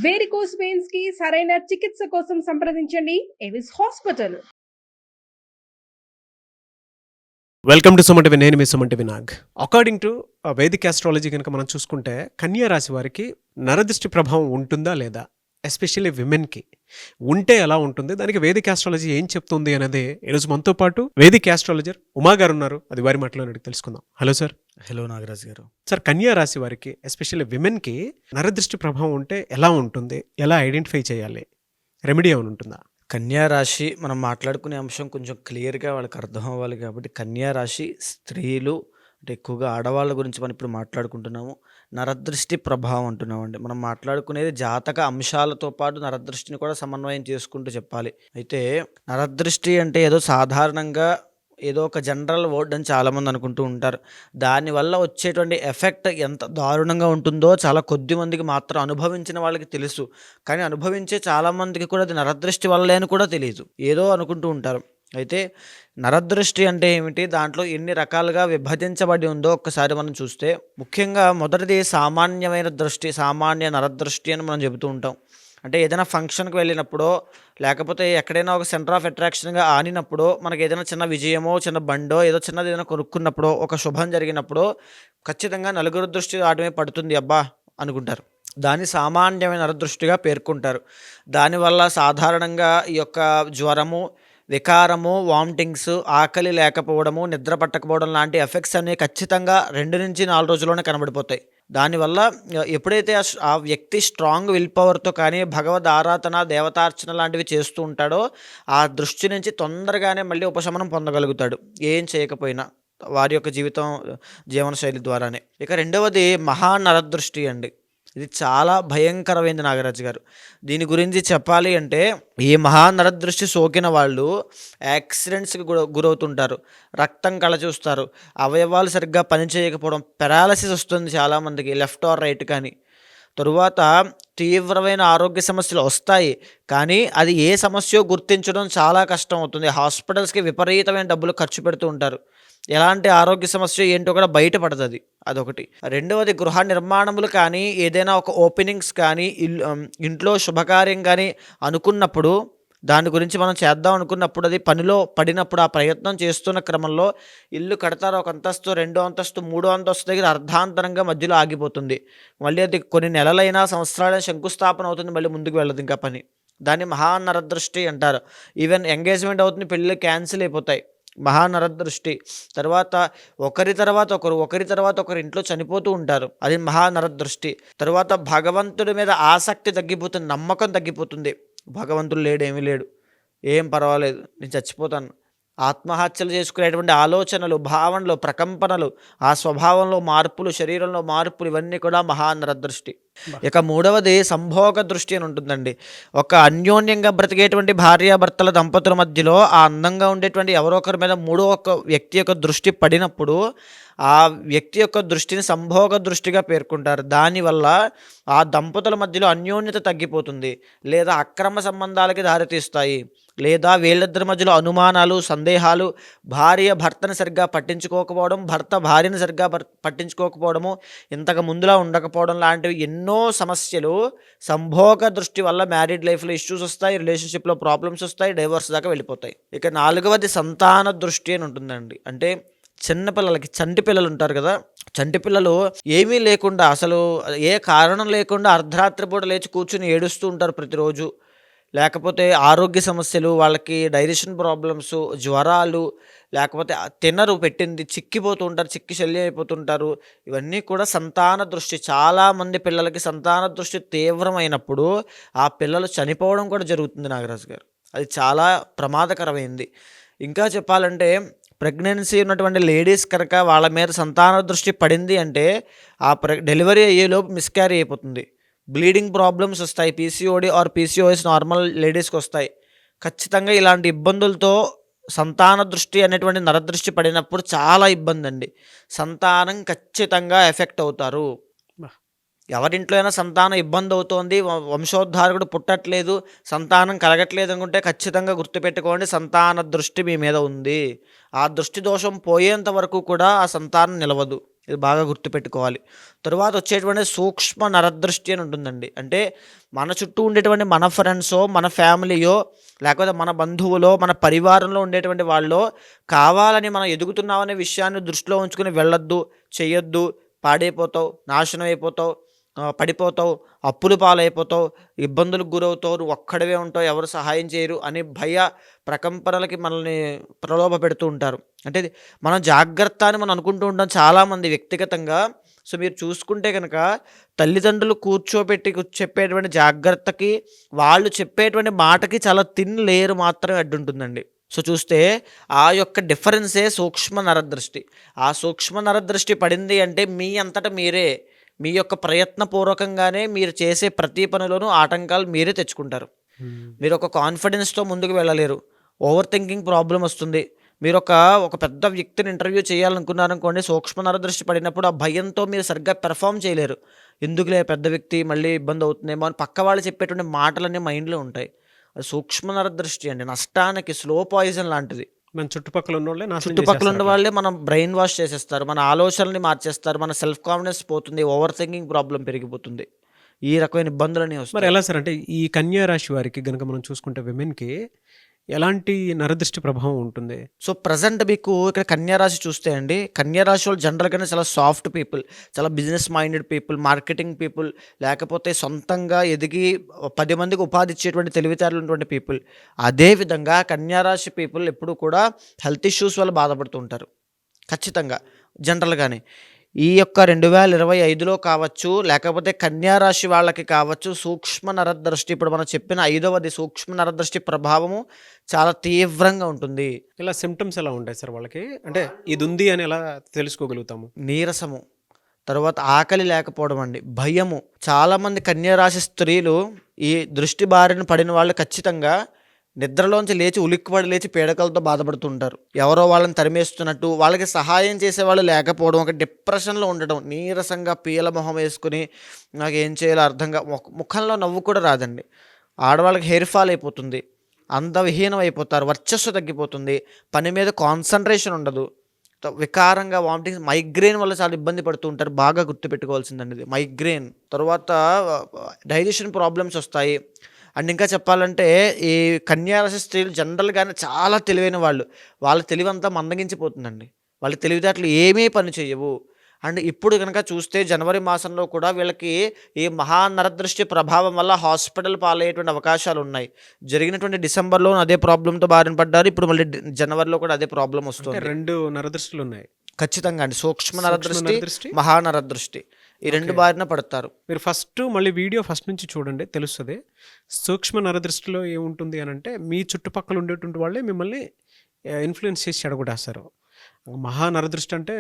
Varicose veins కి సరైన చికిత్స కోసం సంప్రదించండి Evis hospital. Welcome to Suman TV. నేను మీ Suman TV Nag. According to Vedic astrology కనుక మనం చూసుకుంటే కన్యా రాశి వారికి నరదృష్టి ప్రభావం ఉంటుందా లేదా, ఎస్పెషల్లీ విమెన్కి ఉంటే ఎలా ఉంటుంది, దానికి వేదిక్ ఆస్ట్రాలజీ ఏం చెప్తుంది అనేది ఈరోజు మనతో పాటు వేదిక్ ఆస్ట్రాలజర్ ఉమా గారు ఉన్నారు. అది వారి మాటలో అడిగి తెలుసుకుందాం. Hello sir. హలో నాగరాజ్ గారు. సార్, కన్యా రాశి వారికి ఎస్పెషల్లీ విమెన్కి నరదృష్టి ప్రభావం ఉంటే ఎలా ఉంటుంది, ఎలా ఐడెంటిఫై చేయాలి, రెమెడీ ఏమైనా ఉంటుందా? కన్యా రాశి మనం మాట్లాడుకునే అంశం కొంచెం క్లియర్గా వాళ్ళకి అర్థం అవ్వాలి కాబట్టి, కన్యా రాశి స్త్రీలు అంటే ఎక్కువగా ఆడవాళ్ళ గురించి మనం ఇప్పుడు మాట్లాడుకుంటున్నాము. నరదృష్టి ప్రభావం అంటున్నామండి. మనం మాట్లాడుకునేది జాతక అంశాలతో పాటు నరదృష్టిని కూడా సమన్వయం చేసుకుంటూ చెప్పాలి. అయితే నరదృష్టి అంటే ఏదో సాధారణంగా ఏదో ఒక జనరల్ వర్డ్ అని చాలామంది అనుకుంటూ ఉంటారు. దానివల్ల వచ్చేటువంటి ఎఫెక్ట్ ఎంత దారుణంగా ఉంటుందో చాలా కొద్ది మందికి మాత్రం అనుభవించిన వాళ్ళకి తెలుసు. కానీ అనుభవించే చాలామందికి కూడా అది నరదృష్టి వల్లే అని కూడా తెలియదు, ఏదో అనుకుంటూ ఉంటారు. అయితే నరదృష్టి అంటే ఏమిటి, దాంట్లో ఎన్ని రకాలుగా విభజించబడి ఉందో ఒక్కసారి మనం చూస్తే, ముఖ్యంగా మొదటిది సామాన్యమైన దృష్టి, సామాన్య నరదృష్టి అని మనం చెబుతూ ఉంటాం. అంటే ఏదైనా ఫంక్షన్కి వెళ్ళినప్పుడో లేకపోతే ఎక్కడైనా ఒక సెంటర్ ఆఫ్ అట్రాక్షన్గా ఆనినప్పుడో, మనకి ఏదైనా చిన్న విజయమో చిన్న బండో ఏదో చిన్నది ఏదైనా కొనుక్కున్నప్పుడో, ఒక శుభం జరిగినప్పుడో ఖచ్చితంగా నలుగురు దృష్టి వాటి పడుతుంది అబ్బా అనుకుంటారు. దాన్ని సామాన్యమైన నరదృష్టిగా పేర్కొంటారు. దానివల్ల సాధారణంగా ఈ యొక్క జ్వరము, వికారము, వామిటింగ్స్, ఆకలి లేకపోవడము, నిద్ర పట్టకపోవడం లాంటి ఎఫెక్ట్స్ అనేవి ఖచ్చితంగా 2 నుంచి 4 రోజుల్లోనే కనబడిపోతాయి. దానివల్ల ఎప్పుడైతే ఆ వ్యక్తి స్ట్రాంగ్ విల్ పవర్తో కానీ భగవద్ ఆరాధన, దేవతార్చన లాంటివి చేస్తూ ఉంటాడో, ఆ దృష్టి నుంచి తొందరగానే మళ్ళీ ఉపశమనం పొందగలుగుతాడు, ఏం చేయకపోయినా వారి యొక్క జీవనశైలి ద్వారానే. ఇక రెండవది మహానరదృష్టి అండి. ఇది చాలా భయంకరమైంది నాగరాజు గారు. దీని గురించి చెప్పాలి అంటే, ఈ మహానరదృష్టి సోకిన వాళ్ళు యాక్సిడెంట్స్కి గురవుతుంటారు, రక్తం కళ చూస్తారు, అవయవాలు సరిగ్గా పనిచేయకపోవడం, పెరాలసిస్ వస్తుంది చాలామందికి, లెఫ్ట్ ఆర్ రైట్ కానీ. తరువాత తీవ్రమైన ఆరోగ్య సమస్యలు వస్తాయి, కానీ అది ఏ సమస్యో గుర్తించడం చాలా కష్టం అవుతుంది. హాస్పిటల్స్కి విపరీతమైన డబ్బులు ఖర్చు పెడుతూ ఉంటారు. ఎలాంటి ఆరోగ్య సమస్య ఏంటో కూడా బయటపడదు అది. అదొకటి. రెండవది గృహ నిర్మాణములు కానీ, ఏదైనా ఒక ఓపెనింగ్స్ కానీ, ఇంట్లో శుభకార్యం కానీ అనుకున్నప్పుడు, దాని గురించి మనం చేద్దాం అనుకున్నప్పుడు, అది పనిలో పడినప్పుడు, ఆ ప్రయత్నం చేస్తున్న క్రమంలో ఇల్లు కడతారు, ఒక అంతస్తు, 2వ అంతస్తు, 3వ అంతస్తు దగ్గర అర్ధాంతరంగా మధ్యలో ఆగిపోతుంది. మళ్ళీ అది కొన్ని నెలలైనా సంవత్సరాలైనా శంకుస్థాపన అవుతుంది, మళ్ళీ ముందుకు వెళ్ళదు ఇంకా పని. దాన్ని మహానరదృష్టి అంటారు. ఈవెన్ ఎంగేజ్మెంట్ అవుతుంది, పెళ్ళిళ్ళు క్యాన్సిల్ అయిపోతాయి, మహానరదృష్టి. తర్వాత ఒకరి తర్వాత ఒకరు ఇంట్లో చనిపోతూ ఉంటారు, అది మహానరదృష్టి. తర్వాత భగవంతుడి మీద ఆసక్తి తగ్గిపోతుంది, నమ్మకం తగ్గిపోతుంది. భగవంతుడు లేడు, ఏమీ లేడు, ఏం పర్వాలేదు, నేను చచ్చిపోతాను, ఆత్మహత్యలు చేసుకునేటువంటి ఆలోచనలు, భావనలు, ప్రకంపనలు, ఆ స్వభావంలో మార్పులు, శరీరంలో మార్పులు, ఇవన్నీ కూడా మహానరదృష్టి. ఇక మూడవది సంభోగ దృష్టి అని ఉంటుందండి. ఒక అన్యోన్యంగా బ్రతికేటువంటి భార్యాభర్తల దంపతుల మధ్యలో ఆ అందంగా ఉండేటువంటి ఎవరో ఒకరి మీద మూడో ఒక వ్యక్తి యొక్క దృష్టి పడినప్పుడు, ఆ వ్యక్తి యొక్క దృష్టిని సంభోగ దృష్టిగా పేర్కొంటారు. దానివల్ల ఆ దంపతుల మధ్యలో అన్యోన్యత తగ్గిపోతుంది, లేదా అక్రమ సంబంధాలకి దారితీస్తాయి, లేదా వీళ్ళిద్దరి మధ్యలో అనుమానాలు, సందేహాలు, భార్య భర్తను సరిగ్గా పట్టించుకోకపోవడం, భర్త భార్యను సరిగ్గా పట్టించుకోకపోవడము, ఇంతకు ముందులా ఉండకపోవడం లాంటివి ఎన్నో సమస్యలు సంభోగ దృష్టి వల్ల మ్యారీడ్ లైఫ్లో ఇష్యూస్ వస్తాయి, రిలేషన్షిప్లో ప్రాబ్లమ్స్ వస్తాయి, డైవర్స్ దాకా వెళ్ళిపోతాయి. ఇక నాలుగవది సంతాన దృష్టి అని ఉంటుందండి. అంటే చిన్నపిల్లలకి, చంటి పిల్లలు ఉంటారు కదా, చంటి పిల్లలు ఏమీ లేకుండా, అసలు ఏ కారణం లేకుండా అర్ధరాత్రి పూట లేచి కూర్చుని ఏడుస్తూ ఉంటారు ప్రతిరోజు. లేకపోతే ఆరోగ్య సమస్యలు, వాళ్ళకి డైజెషన్ ప్రాబ్లమ్స్, జ్వరాలు, లేకపోతే తినరు, పెట్టింది చిక్కిపోతూ ఉంటారు, చిక్కి శల్యం అయిపోతుంటారు. ఇవన్నీ కూడా సంతాన దృష్టి. చాలామంది పిల్లలకి సంతాన దృష్టి తీవ్రమైనప్పుడు ఆ పిల్లలు చనిపోవడం కూడా జరుగుతుంది నాగరాజు గారు. అది చాలా ప్రమాదకరమైంది. ఇంకా చెప్పాలంటే, ప్రెగ్నెన్సీ ఉన్నటువంటి లేడీస్ కనుక వాళ్ళ మీద సంతాన దృష్టి పడింది అంటే, ఆ డెలివరీ అయ్యేలోపు మిస్క్యారీ అయిపోతుంది, బ్లీడింగ్ ప్రాబ్లమ్స్ వస్తాయి, పీసీఓడి ఆర్ పీసీఓఎస్ నార్మల్ లేడీస్కి వస్తాయి. ఖచ్చితంగా ఇలాంటి ఇబ్బందులతో సంతాన దృష్టి అనేటువంటి నరదృష్టి పడినప్పుడు చాలా ఇబ్బంది అండి. సంతానం ఖచ్చితంగా ఎఫెక్ట్ అవుతారు. ఎవరింట్లో అయినా సంతానం ఇబ్బంది అవుతోంది, వంశోద్ధారకుడు పుట్టట్లేదు, సంతానం కలగట్లేదు అనుకుంటే ఖచ్చితంగా గుర్తుపెట్టుకోండి, సంతాన దృష్టి మీ మీద ఉంది. ఆ దృష్టి దోషం పోయేంత వరకు కూడా ఆ సంతానం నిలవదు. ఇది బాగా గుర్తుపెట్టుకోవాలి. తరువాత వచ్చేటువంటి సూక్ష్మ నరదృష్టి అని ఉంటుందండి. అంటే మన చుట్టూ ఉండేటువంటి మన ఫ్రెండ్సో, మన ఫ్యామిలీయో, లేకపోతే మన బంధువులో, మన పరివారంలో ఉండేటువంటి వాళ్ళో కావాలని మనం ఎదుగుతున్నామనే విషయాన్ని దృష్టిలో ఉంచుకొని వెళ్ళొద్దు, చెయ్యొద్దు, పాడైపోతావు, నాశనం అయిపోతావు, పడిపోతావు, అప్పుల పాలైపోతావు, ఇబ్బందులకు గురవుతావు, నువ్వు ఒక్కడివే ఉంటావు, ఎవరు సహాయం చేయరు అని భయ ప్రకంపనలకి మనల్ని ప్రలోభ పెడుతూ ఉంటారు. అంటే మనం జాగ్రత్త అని మనం అనుకుంటూ ఉంటాం చాలామంది వ్యక్తిగతంగా. సో మీరు చూసుకుంటే కనుక తల్లిదండ్రులు కూర్చోబెట్టి చెప్పేటువంటి జాగ్రత్తకి, వాళ్ళు చెప్పేటువంటి మాటకి చాలా థిన్ లేయర్ మాత్రమే అడ్డుంటుందండి. సో చూస్తే ఆ యొక్క డిఫరెన్సే సూక్ష్మ నరదృష్టి. ఆ సూక్ష్మ నరదృష్టి పడింది అంటే మీ అంతటా మీరే, మీ యొక్క ప్రయత్నపూర్వకంగానే మీరు చేసే ప్రతి పనిలోనూ ఆటంకాలు మీరే తెచ్చుకుంటారు. మీరు ఒక కాన్ఫిడెన్స్తో ముందుకు వెళ్ళలేరు. ఓవర్ థింకింగ్ ప్రాబ్లం వస్తుంది. మీరు ఒక పెద్ద వ్యక్తిని ఇంటర్వ్యూ చేయాలనుకున్నారనుకోండి, సూక్ష్మ నరదృష్టి పడినప్పుడు ఆ భయంతో మీరు సరిగ్గా పెర్ఫామ్ చేయలేరు. ఎందుకులే పెద్ద వ్యక్తి మళ్ళీ ఇబ్బంది అవుతుందేమో అని పక్క వాళ్ళు చెప్పేటువంటి మాటలన్నీ మైండ్లో ఉంటాయి. అది సూక్ష్మ నరదృష్టి అండి, నష్టానికి స్లో పాయిజన్ లాంటిది. మన చుట్టుపక్కల ఉన్న వాళ్ళే నాశనం చుట్టుపక్కల చేసేస్తారు ఉన్న అట్లా. వాళ్ళే మనం బ్రెయిన్ వాష్ చేసేస్తారు, మన ఆలోచనల్ని మార్చేస్తారు, మన సెల్ఫ్ కాన్ఫిడెన్స్ పోతుంది, ఓవర్ థింకింగ్ ప్రాబ్లం పెరిగిపోతుంది, ఈ రకమైన ఇబ్బందులన్నీ మరి వస్తాయి. ఎలా సార్ అంటే ఈ కన్యా రాశి వారికి గనుక మనం చూసుకుంటే విమెన్‌కి ఎలాంటి నరదృష్టి ప్రభావం ఉంటుంది? సో ప్రజెంట్ మీకు ఇక్కడ కన్యా రాశి చూస్తే అండి, కన్యా రాశి వాళ్ళు జనరల్గానే చాలా సాఫ్ట్ పీపుల్, చాలా business minded people, marketing people, లేకపోతే సొంతంగా ఎదిగి 10 మందికి ఉపాధి ఇచ్చేటువంటి తెలివితేటలు ఉన్నటువంటి పీపుల్. అదేవిధంగా కన్యా రాశి పీపుల్ ఎప్పుడు కూడా హెల్త్ ఇష్యూస్ వల్ల బాధపడుతూ ఉంటారు ఖచ్చితంగా, జనరల్గానే. ఈ యొక్క 2025లో కావచ్చు, లేకపోతే కన్యా రాశి వాళ్ళకి కావచ్చు, సూక్ష్మ నరదృష్టి, ఇప్పుడు మనం చెప్పిన 5వది సూక్ష్మ నరదృష్టి ప్రభావము చాలా తీవ్రంగా ఉంటుంది. ఇలా సిమ్టమ్స్ ఎలా ఉంటాయి సార్ వాళ్ళకి? అంటే ఇది ఉంది అని ఎలా తెలుసుకోగలుగుతాము? నీరసము, తర్వాత ఆకలి లేకపోవడం అండి, భయము. చాలామంది కన్యా రాశి స్త్రీలు ఈ దృష్టి బారిన పడిన వాళ్ళు ఖచ్చితంగా నిద్రలోంచి లేచి ఉలిక్కిపడి లేచి పీడకలతో బాధపడుతుంటారు. ఎవరో వాళ్ళని తరిమేస్తున్నట్టు, వాళ్ళకి సహాయం చేసేవాళ్ళు లేకపోవడం, ఒక డిప్రెషన్లో ఉండడం, నీరసంగా పీల మొహం వేసుకుని నాకు ఏం చేయాలో అర్థంగా, ముఖంలో నవ్వు కూడా రాదండి. ఆడవాళ్ళకి హెయిర్ ఫాల్ అయిపోతుంది, అందవిహీనం అయిపోతారు, వర్చస్సు తగ్గిపోతుంది, పని మీద కాన్సన్ట్రేషన్ ఉండదు, వికారంగా వామిటింగ్స్, మైగ్రేన్ వల్ల చాలా ఇబ్బంది పడుతూ ఉంటారు. బాగా గుర్తుపెట్టుకోవాల్సిందండి ఇది మైగ్రేన్. తర్వాత డైజెషన్ ప్రాబ్లమ్స్ వస్తాయి. అండ్ ఇంకా చెప్పాలంటే ఈ కన్యా రాశి స్త్రీలు జనరల్గానే చాలా తెలివైన వాళ్ళు. వాళ్ళ తెలివంతా మందగించిపోతుందండి, వాళ్ళ తెలివితేటలు ఏమీ పని చేయవు. అండ్ ఇప్పుడు కనుక చూస్తే జనవరి మాసంలో కూడా వీళ్ళకి ఈ మహానరదృష్టి ప్రభావం వల్ల హాస్పిటల్ పాలయ్యేటువంటి అవకాశాలు ఉన్నాయి. జరిగినటువంటి డిసెంబర్లో అదే ప్రాబ్లంతో బారిన పడ్డారు, ఇప్పుడు మళ్ళీ జనవరిలో కూడా అదే ప్రాబ్లం అంటే వస్తుంది. 2 నరదృష్టులు ఉన్నాయి. ఖచ్చితంగా అండి, సూక్ష్మ సూక్ష్మ నరదృష్టి, నరదృష్టి. మహానరదృష్టి, ఈ 2 ఓకే. బారిన పడతారు. మీరు మళ్ళీ వీడియో ఫస్ట్ నుంచి చూడండి, తెలుస్తుంది. సూక్ష్మ నరదృష్టిలో ఏముంటుంది అని అంటే మీ చుట్టుపక్కల ఉండేటువంటి వాళ్ళే మిమ్మల్ని ఇన్ఫ్లుయెన్స్ చేసి చెడగొట్టేస్తారు. మహానరదృష్టి అంటే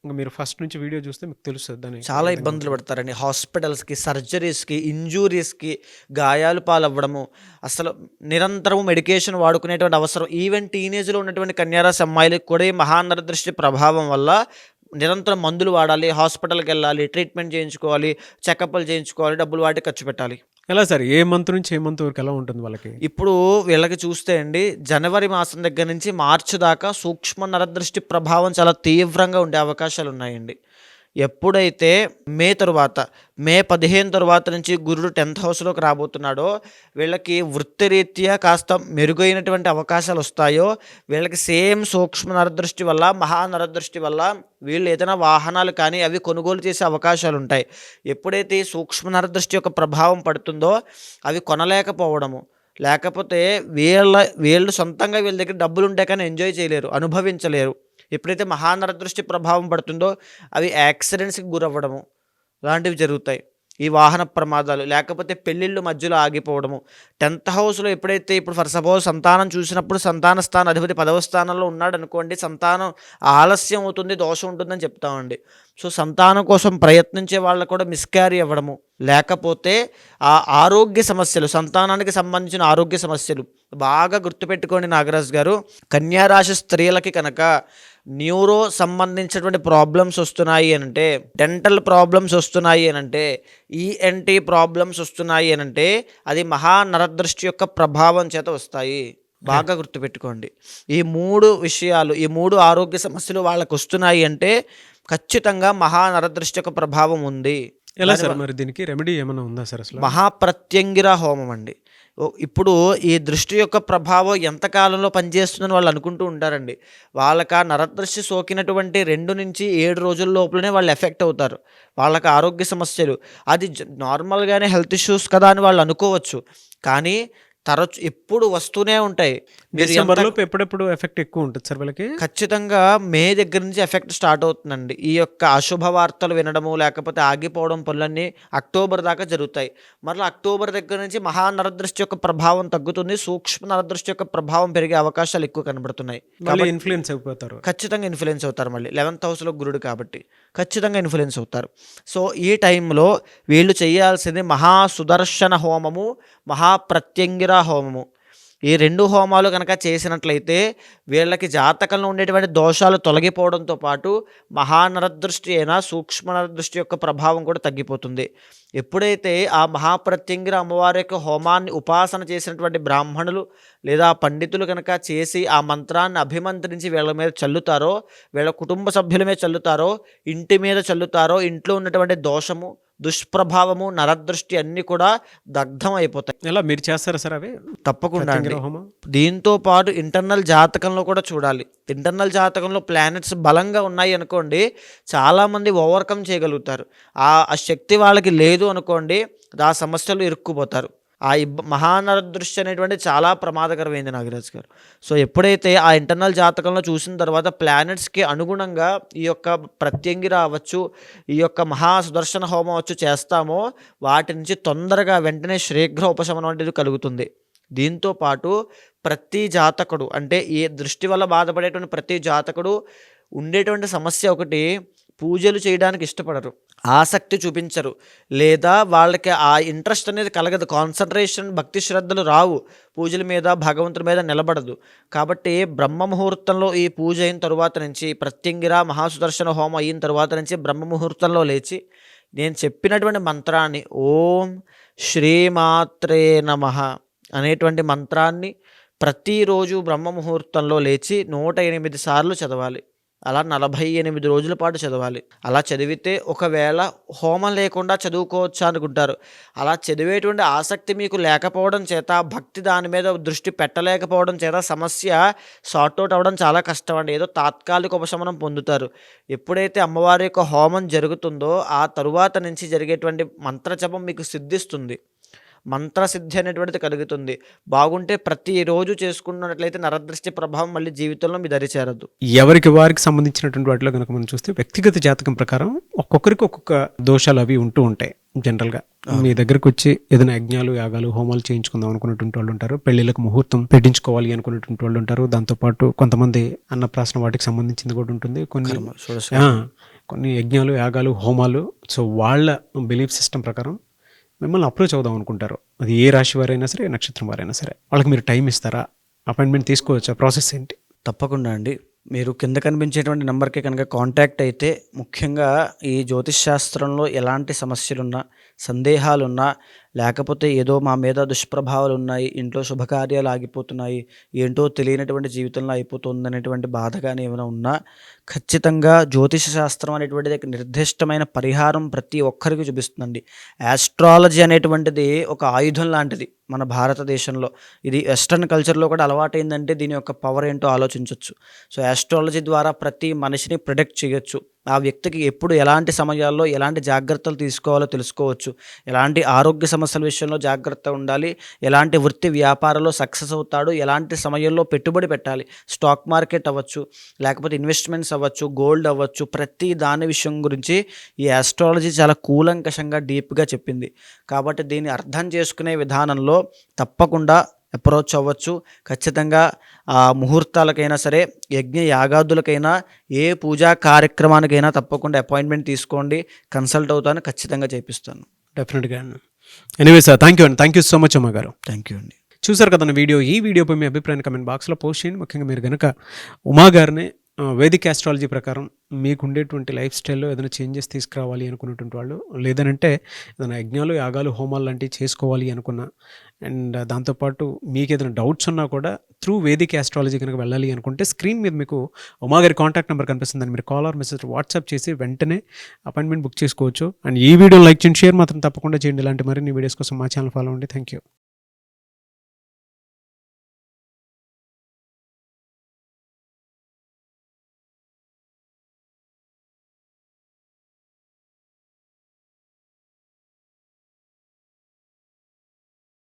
ఇంక మీరు ఫస్ట్ నుంచి వీడియో చూస్తే మీకు తెలుస్తుంది దాని చాలా విధంగా ఇబ్బందులు ఉంటుంది. పడతారండి, హాస్పిటల్స్కి, సర్జరీస్కి, ఇంజూరీస్కి, గాయాలు పాలవ్వడము, అసలు నిరంతరం మెడికేషన్ వాడుకునేటువంటి అవసరం. ఈవెన్ టీనేజ్లో ఉన్నటువంటి కన్యారాశి అమ్మాయిలకు కూడా ఈ మహానరదృష్టి ప్రభావం వల్ల నిరంతరం మందులు వాడాలి, హాస్పిటల్కి వెళ్ళాలి, ట్రీట్మెంట్ చేయించుకోవాలి, చెకప్లు చేయించుకోవాలి, డబ్బులు వాటి ఖర్చు పెట్టాలి. ఎలా సార్ ఏ మంత్ నుంచి ఏ మంత్ వరకు ఎలా ఉంటుంది వాళ్ళకి? ఇప్పుడు వీళ్ళకి చూస్తే అండి, జనవరి మాసం దగ్గర నుంచి మార్చి దాకా సూక్ష్మ నరదృష్టి ప్రభావం చాలా తీవ్రంగా ఉండే అవకాశాలు ఉన్నాయండి. ఎప్పుడైతే మే 15 తరువాత నుంచి గురుడు 10th హౌస్లోకి రాబోతున్నాడో, వీళ్ళకి వృత్తిరీత్యా కాస్త మెరుగైనటువంటి అవకాశాలు వస్తాయో, వీళ్ళకి సేమ్ సూక్ష్మ నరదృష్టి వల్ల, మహానరదృష్టి వల్ల వీళ్ళు ఏదైనా వాహనాలు కానీ అవి కొనుగోలు చేసే అవకాశాలు ఉంటాయి. ఎప్పుడైతే ఈ సూక్ష్మ నరదృష్టి యొక్క ప్రభావం పడుతుందో అవి కొనలేకపోవడము, లేకపోతే వీళ్ళు సొంతంగా వీళ్ళ దగ్గర డబ్బులు ఉంటే కానీ ఎంజాయ్ చేయలేరు, అనుభవించలేరు. ఎప్పుడైతే మహానరదృష్టి ప్రభావం పడుతుందో అవి యాక్సిడెంట్స్కి గురవ్వడము లాంటివి జరుగుతాయి. ఈ వాహన ప్రమాదాలు, లేకపోతే పెళ్ళిళ్ళు మధ్యలో ఆగిపోవడము. 10th హౌస్లో ఎప్పుడైతే ఇప్పుడు ఫర్ సపోజ్ సంతానం చూసినప్పుడు సంతాన స్థాన అధిపతి 10వ స్థానంలో ఉన్నాడు అనుకోండి, సంతానం ఆలస్యం అవుతుంది, దోషం ఉంటుందని చెప్తామండి. సో సంతానం కోసం ప్రయత్నించే వాళ్ళకు కూడా మిస్క్యారీ అవ్వడము, లేకపోతే ఆ ఆరోగ్య సమస్యలు, సంతానానికి సంబంధించిన ఆరోగ్య సమస్యలు బాగా గుర్తుపెట్టుకోండి నాగరాజు గారు. కన్యారాశి స్త్రీలకి కనుక న్యూరో సంబంధించినటువంటి ప్రాబ్లమ్స్ వస్తున్నాయి అనంటే, డెంటల్ ప్రాబ్లమ్స్ వస్తున్నాయి అనంటే, ఈఎన్టీ ప్రాబ్లమ్స్ వస్తున్నాయి అనంటే అది మహానరదృష్టి యొక్క ప్రభావం చేత వస్తాయి. బాగా గుర్తుపెట్టుకోండి. ఈ 3 విషయాలు, ఈ 3 ఆరోగ్య సమస్యలు వాళ్ళకు వస్తున్నాయి అంటే ఖచ్చితంగా మహా నరదృష్టి యొక్క ప్రభావం ఉంది. ఎలా సార్ మరి దీనికి రెమెడీ ఏమైనా ఉందా సార్ అసలు? మహాప్రత్యంగిర హోమం అండి. ఇప్పుడు ఈ దృష్టి యొక్క ప్రభావం ఎంతకాలంలో పనిచేస్తుందని వాళ్ళు అనుకుంటూ ఉంటారండి. వాళ్ళకి ఆ నరదృష్టి సోకినటువంటి 2 నుంచి 7 రోజుల లోపలనే వాళ్ళు ఎఫెక్ట్ అవుతారు. వాళ్ళకి ఆరోగ్య సమస్యలు అది నార్మల్గానే హెల్త్ ఇష్యూస్ కదా అని వాళ్ళు అనుకోవచ్చు. కానీ తరచు ఎప్పుడు వస్తూనే ఉంటాయి. మీరు డిసెంబర్ లోపు ఎప్పుడెప్పుడు ఎఫెక్ట్ ఎక్కువ ఉంటుంది సార్ వీళ్ళకి? ఖచ్చితంగా మే దగ్గర నుంచి ఎఫెక్ట్ స్టార్ట్ అవుతుందండి. ఈ యొక్క అశుభ వార్తలు వినడము, లేకపోతే ఆగిపోవడం పనులన్నీ అక్టోబర్ దాకా జరుగుతాయి. మరలా అక్టోబర్ దగ్గర నుంచి మహా నరదృష్టి యొక్క ప్రభావం తగ్గుతుంది. సూక్ష్మ నరదృష్టి యొక్క ప్రభావం పెరిగే అవకాశాలు ఎక్కువ కనబడుతున్నాయి. మళ్ళీ ఇన్ఫ్లుయెన్స్ అయిపోతారు. ఖచ్చితంగా ఇన్ఫ్లుయెన్స్ అవుతారు. మళ్ళీ 11th హౌస్లో గురుడు కాబట్టి ఖచ్చితంగా ఇన్ఫ్లుయెన్స్ అవుతారు. సో ఈ టైంలో వీళ్ళు చేయాల్సింది మహా సుదర్శన హోమము, మహాప్రత్యంగిర హోమము. ఈ 2 హోమాలు కనుక చేసినట్లయితే వీళ్ళకి జాతకంలో ఉండేటువంటి దోషాలు తొలగిపోవడంతో పాటు మహానరదృష్టి అయినా సూక్ష్మ నరదృష్టి యొక్క ప్రభావం కూడా తగ్గిపోతుంది. ఎప్పుడైతే ఆ మహాప్రత్యంగిర అమ్మవారి యొక్క హోమాన్ని ఉపాసన చేసినటువంటి బ్రాహ్మణులు లేదా పండితులు కనుక చేసి ఆ మంత్రాన్ని అభిమంత్రించి వీళ్ళ మీద చల్లుతారో, వీళ్ళ కుటుంబ సభ్యుల మీద చల్లుతారో, ఇంటి మీద చల్లుతారో, ఇంట్లో ఉన్నటువంటి దోషము, దుష్ప్రభావము, నరదృష్టి అన్నీ కూడా దగ్ధం అయిపోతాయి. ఎలా మీరు చేస్తారా సార్ అవి? తప్పకుండా అండి. ప్రత్యంగిర హోమం? దీంతో పాటు ఇంటర్నల్ జాతకంలో కూడా చూడాలి. ఇంటర్నల్ జాతకంలో ప్లానెట్స్ బలంగా ఉన్నాయి అనుకోండి, చాలామంది ఓవర్కమ్ చేయగలుగుతారు. ఆ శక్తి వాళ్ళకి లేదు అనుకోండి, ఆ సమస్యలు ఇరుక్కుపోతారు. ఆ మహానరదృష్టి అనేటువంటి చాలా ప్రమాదకరమైంది నాగరాజు గారు. సో ఎప్పుడైతే ఆ ఇంటర్నల్ జాతకంలో చూసిన తర్వాత ప్లానెట్స్కి అనుగుణంగా ఈ యొక్క ప్రత్యంగిర అవ్వచ్చు, ఈ యొక్క మహా సుదర్శన హోమం అవచ్చు చేస్తామో వాటి నుంచి తొందరగా వెంటనే శీఘ్ర ఉపశమనం అనేది కలుగుతుంది. దీంతో పాటు ప్రతి జాతకుడు, అంటే ఈ దృష్టి వల్ల బాధపడేటువంటి ప్రతి జాతకుడు ఉండేటువంటి సమస్య ఒకటి, పూజలు చేయడానికి ఇష్టపడరు, ఆసక్తి చూపించరు, లేదా వాళ్ళకి ఆ ఇంట్రెస్ట్ అనేది కలగదు, కాన్సన్ట్రేషన్, భక్తి శ్రద్ధలు రావు, పూజల మీద భగవంతుడి మీద నిలబడదు. కాబట్టి బ్రహ్మ ముహూర్తంలో ఈ పూజ అయిన తరువాత నుంచి, ప్రత్యంగిర మహాసుదర్శన హోమం అయిన తరువాత నుంచి బ్రహ్మ ముహూర్తంలో లేచి నేను చెప్పినటువంటి మంత్రాన్ని ఓం శ్రీమాత్రే నమః అనేటువంటి మంత్రాన్ని ప్రతిరోజు బ్రహ్మ ముహూర్తంలో లేచి 108 సార్లు చదవాలి. అలా 48 రోజుల పాటు చదవాలి. అలా చదివితే ఒకవేళ హోమం లేకుండా చదువుకోవచ్చా అనుకుంటారు. అలా చదివేటువంటి ఆసక్తి మీకు లేకపోవడం చేత, భక్తి దాని మీద దృష్టి పెట్టలేకపోవడం చేత సమస్య సార్ట్అవుట్ అవ్వడం చాలా కష్టం అండి. ఏదో తాత్కాలిక ఉపశమనం పొందుతారు. ఎప్పుడైతే అమ్మవారి యొక్క హోమం జరుగుతుందో ఆ తరువాత నుంచి జరిగేటువంటి మంత్రజపం మీకు సిద్ధిస్తుంది. మంత్రసిద్ధి అనేటువంటిది కలుగుతుంది. బాగుంటే ప్రతిరోజు చేసుకున్నట్లయితే నరదృష్టి ప్రభావం మళ్ళీ జీవితంలో మీ దరి చేరదు. ఎవరికి వారికి సంబంధించినటువంటి వాటిలో కనుక మనం చూస్తే వ్యక్తిగత జాతకం ప్రకారం ఒక్కొక్కరికి ఒక్కొక్క దోషాలు అవి ఉంటూ ఉంటాయి. జనరల్గా మీ దగ్గరకు వచ్చి ఏదైనా యజ్ఞాలు, యాగాలు, హోమాలు చేయించుకుందాం అనుకున్నటువంటి వాళ్ళు ఉంటారు. పెళ్లిళ్ళకు ముహూర్తం పెట్టించుకోవాలి అనుకున్నటువంటి వాళ్ళు ఉంటారు. దాంతోపాటు కొంతమంది అన్నప్రాసన వాటికి సంబంధించింది కూడా ఉంటుంది. కొన్ని యజ్ఞాలు, యాగాలు, హోమాలు. సో వాళ్ళ బిలీఫ్ సిస్టమ్ ప్రకారం మిమ్మల్ని అప్రోచ్ అవుదాం అనుకుంటారు. అది ఏ రాశి వారైనా సరే, నక్షత్రం వారైనా సరే. వాళ్ళకి మీరు టైం ఇస్తారా? అపాయింట్మెంట్ తీసుకోవచ్చా? ప్రాసెస్ ఏంటి? తప్పకుండా అండి. మీరు కింద కనిపించేటువంటి నెంబర్కి కనుక కాంటాక్ట్ అయితే, ముఖ్యంగా ఈ జ్యోతిష్ శాస్త్రంలో ఎలాంటి సమస్యలున్నా, సందేహాలున్నా, లేకపోతే ఏదో మా మీద దుష్ప్రభావాలు ఉన్నాయి, ఇంట్లో శుభకార్యాలు ఆగిపోతున్నాయి, ఏంటో తెలియనటువంటి జీవితంలో అయిపోతుంది అనేటువంటి బాధ కానీ ఏమైనా ఉన్నా, ఖచ్చితంగా జ్యోతిష శాస్త్రం అనేటువంటిది నిర్దిష్టమైన పరిహారం ప్రతి ఒక్కరికి చూపిస్తుందండి. ఆస్ట్రాలజీ అనేటువంటిది ఒక ఆయుధం లాంటిది మన భారతదేశంలో. ఇది వెస్ట్రన్ కల్చర్లో కూడా అలవాటైందంటే దీని యొక్క పవర్ ఏంటో ఆలోచించవచ్చు. సో ఆస్ట్రాలజీ ద్వారా ప్రతి మనిషిని ప్రిడిక్ట్ చేయొచ్చు. ఆ వ్యక్తికి ఎప్పుడు ఎలాంటి సమయాల్లో ఎలాంటి జాగ్రత్తలు తీసుకోవాలో తెలుసుకోవచ్చు. ఎలాంటి ఆరోగ్య సమస్యల విషయంలో జాగ్రత్త ఉండాలి, ఎలాంటి వృత్తి వ్యాపారంలో సక్సెస్ అవుతాడు, ఎలాంటి సమయంలో పెట్టుబడి పెట్టాలి, స్టాక్ మార్కెట్ అవ్వచ్చు, లేకపోతే ఇన్వెస్ట్మెంట్స్ అవ్వచ్చు, గోల్డ్ అవ్వచ్చు, ప్రతి దాని విషయం గురించి ఈ ఆస్ట్రాలజీ చాలా కూలంకషంగా డీప్గా చెప్పింది. కాబట్టి దీన్ని అర్థం చేసుకునే విధానంలో తప్పకుండా అప్రోచ్ అవ్వచ్చు. ఖచ్చితంగా ఆ ముహూర్తాలకైనా సరే, యజ్ఞ యాగాదులకైనా, ఏ పూజా కార్యక్రమానికైనా తప్పకుండా అపాయింట్మెంట్ తీసుకోండి. కన్సల్ట్ అవుతాను, ఖచ్చితంగా చేపిస్తాను. డెఫినెట్గా. ఎనీవే సార్, థ్యాంక్ యూ అండి. థ్యాంక్ యూ సో మచ్ అమ్మ గారు. థ్యాంక్ యూ అండి. చూసారు కదా వీడియో. ఈ వీడియోపై మీ అభిప్రాయాన్ని కమెంట్ బాక్స్లో పోస్ట్ చేయండి. ముఖ్యంగా మీరు కనుక ఉమా గారిని వేదిక్ ఆస్ట్రాలజీ ప్రకారం మీకు ఉండేటువంటి లైఫ్ స్టైల్‌లో ఏదైనా చేంజెస్ తీసుకురావాలి అనుకున్నటువంటి వాళ్ళు, లేదనంటే ఏదైనా యజ్ఞాలు, యాగాలు, హోమాలు లాంటివి చేసుకోవాలి అనుకున్నా, అండ్ దాంతోపాటు మీకేదైనా డౌట్స్ ఉన్నా కూడా త్రూ వేదిక్ ఆస్ట్రాలజీ కనుక వెళ్ళాలి అనుకుంటే స్క్రీన్ మీద మీకు ఉమా గారి కాంటాక్ట్ నెంబర్ కనిపిస్తుంది. దాన్ని మీరు కాల్ ఆర్ మెసేజ్ వాట్సాప్ చేసి వెంటనే అపాయింట్మెంట్ బుక్ చేసుకోవచ్చు. అండ్ ఈ వీడియో లైక్ చేయండి, షేర్ మాత్రం తప్పకుండా చేయండి. ఇలాంటి మరిన్ని వీడియోస్ కోసం మా ఛానల్ ఫాలో అవ్వండి. Thank you.